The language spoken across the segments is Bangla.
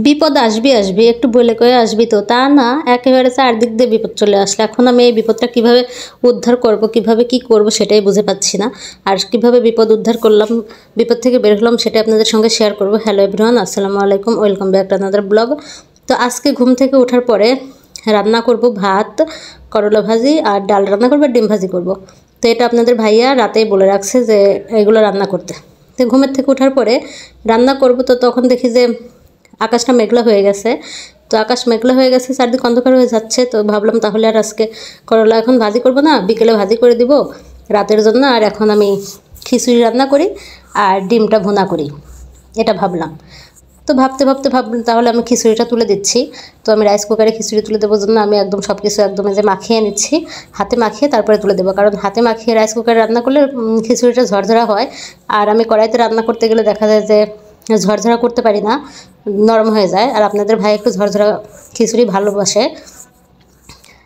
বিপদ আসবি আসবি একটু বলে কয়ে আসবি, তো তা না, একেবারে চারদিক দিয়ে বিপদ চলে আসলে এখন আমি এই বিপদটা কিভাবে উদ্ধার করব, কিভাবে কি করব সেটাই বুঝে পাচ্ছি না। আর কিভাবে বিপদ উদ্ধার করলাম, বিপদ থেকে বের হলাম সেটা আপনাদের সঙ্গে শেয়ার করব। হ্যালো এভরিওয়ান, আসসালামু আলাইকুম, welcome back to another blog. তো আজকে ঘুম থেকে ওঠার পরে রান্না করব ভাত, করলা ভাজি আর ডাল রান্না করবো, ডিম ভাজি করব। তো এটা আপনাদের ভাইয়া রাতেই বলে রাখছে যে এগুলো রান্না করতে। তো ঘুমের থেকে ওঠার পরে রান্না করব, তো তখন দেখি যে আকাশটা মেঘলা হয়ে গেছে। তো আকাশ মেঘলা হয়ে গেছে, চারদিক অন্ধকার হয়ে যাচ্ছে। তো ভাবলাম তাহলে আর আজকে করলা এখন ভাজি করব না, বিকেলে ভাজি করে দিব রাতের জন্য। আর এখন আমি খিচুড়ি রান্না করি আর ডিমটা ভুনা করি, এটা ভাবলাম। তো ভাবতে ভাবতে ভাবলাম তাহলে আমি খিচুড়িটা তুলে দিচ্ছি। তো আমি রাইস কুকারে খিচুড়ি তুলে দেবো জন্য আমি একদম সব কিছু একদম যে মাখিয়ে নিচ্ছি, হাতে মাখিয়ে তারপরে তুলে দেবো। কারণ হাতে মাখিয়ে রাইস কুকারে রান্না করলে খিচুড়িটা ঝরঝরা হয়। আর আমি কড়াইতে রান্না করতে গেলে দেখা যায় যে ঝরঝরা করতে পারি না, নরম হয়ে যায়। আর আপনাদের ভাই একটু ঝরঝরা খিচুড়ি ভালোবাসে।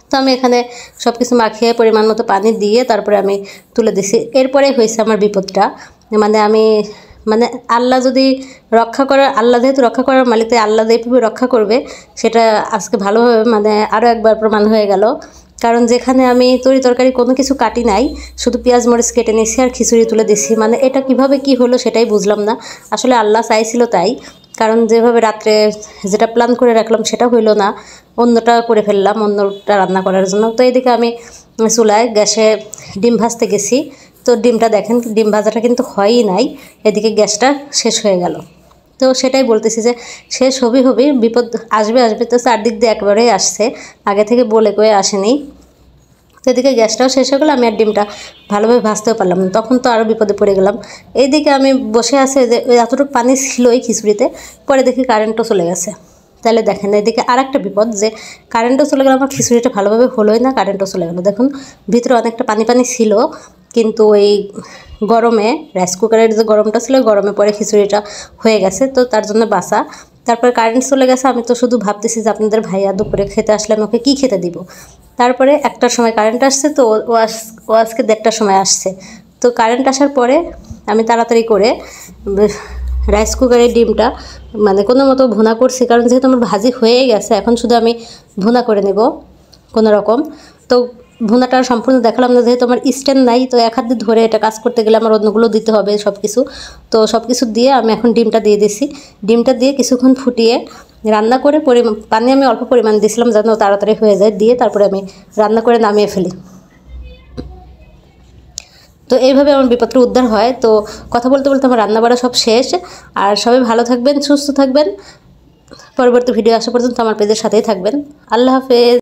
তো আমি এখানে সব কিছু মাখিয়ে পরিমাণ মতো পানি দিয়ে তারপরে আমি তুলে দিছি। এরপরে হয়েছে আমার বিপদটা, মানে আল্লাহ যদি রক্ষা করার, আল্লাহ যেহেতু রক্ষা করার মালিক, তাই আল্লাহ যেভাবে রক্ষা করবে সেটা আজকে ভালোভাবে আরও একবার প্রমাণ হয়ে গেল। কারণ যেখানে আমি তরি তরকারি কোনো কিছু কাটি নাই, শুধু পেঁয়াজ মরিচ কেটে নিয়েছি আর খিচুড়ি তুলে দিছি, এটা কিভাবে কি হলো সেটাই বুঝলাম না। আসলে আল্লাহ চাইছিল তাই, কারণ যেভাবে রাত্রে যেটা প্ল্যান করে রাখলাম সেটা হইলো না, অন্যটা করে ফেললাম, অন্যটা রান্না করার জন্য। তো এইদিকে আমি চুলায় গ্যাসে ডিম ভাজতে গেছি। তো ডিমটা দেখেন, ডিম ভাজাটা কিন্তু হয়ই নাই, এদিকে গ্যাসটা শেষ হয়ে গেল। তো সেটাই বলতেছি যে শেষ হবি হবি, বিপদ আসবে আসবে, তো চারদিক দিয়ে একবারেই আসছে, আগে থেকে বলে কয়ে আসেনি। তো এদিকে গ্যাসটাও শেষ হয়ে গেলো, আমি আর ডিমটা ভালোভাবে ভাজতেও পারলাম না, তখন তো আরও বিপদে পড়ে গেলাম। এইদিকে আমি বসে আছে যে এতটুকু পানি ছিল এই খিচুড়িতে, পরে দেখি কারেন্টও চলে গেছে। তাহলে দেখেন এদিকে আর একটা বিপদ, যে কারেন্টও চলে গেল, আমার খিচুড়িটা ভালোভাবে হলোই না, কারেন্টও চলে গেলো। দেখুন ভিতরে অনেকটা পানি পানি ছিল, কিন্তু ওই গরমে রাইস কুকারের যে গরমটা ছিল, গরমে পরে খিচুড়িটা হয়ে গেছে, তো তার জন্য বাসা। তারপরে কারেন্ট চলে গেছে, আমি তো শুধু ভাবতেছি যে আপনাদের ভাইয়া দুপুরে খেতে আসলে আমি ওকে কী খেতে দিব। তারপরে একটার সময় কারেন্ট আসছে, তো ও আজকে 1:30টার সময় আসছে। তো কারেন্ট আসার পরে আমি তাড়াতাড়ি করে রাইস কুকারের ডিমটা কোনো মতো ভুনা করছি, কারণ যেহেতু আমার ভাজি হয়ে গেছে, এখন শুধু আমি ভুনা করে নেব কোনো রকম। তো ভুনাটা সম্পূর্ণ দেখালাম না, যেহেতু আমার স্ট্যান্ড নাই, তো এক হাত দিয়ে ধরে এটা কাজ করতে গেলে আমার অন্যগুলো দিতে হবে সব কিছু। তো সব কিছু দিয়ে আমি এখন ডিমটা দিয়ে দিছি। ডিমটা দিয়ে কিছুক্ষণ ফুটিয়ে রান্না করে পানি আমি অল্প পরিমাণ দিয়েছিলাম যেন তাড়াতাড়ি হয়ে যায়, দিয়ে তারপরে আমি রান্না করে নামিয়ে ফেলি। তো এইভাবে আমার বিপদটা উদ্ধার হয়। তো কথা বলতে বলতে আমার রান্না বাড়া সব শেষ। আর সবাই ভালো থাকবেন, সুস্থ থাকবেন। পরবর্তী ভিডিও আসা পর্যন্ত আমার পেজের সাথেই থাকবেন। আল্লাহ হাফেজ।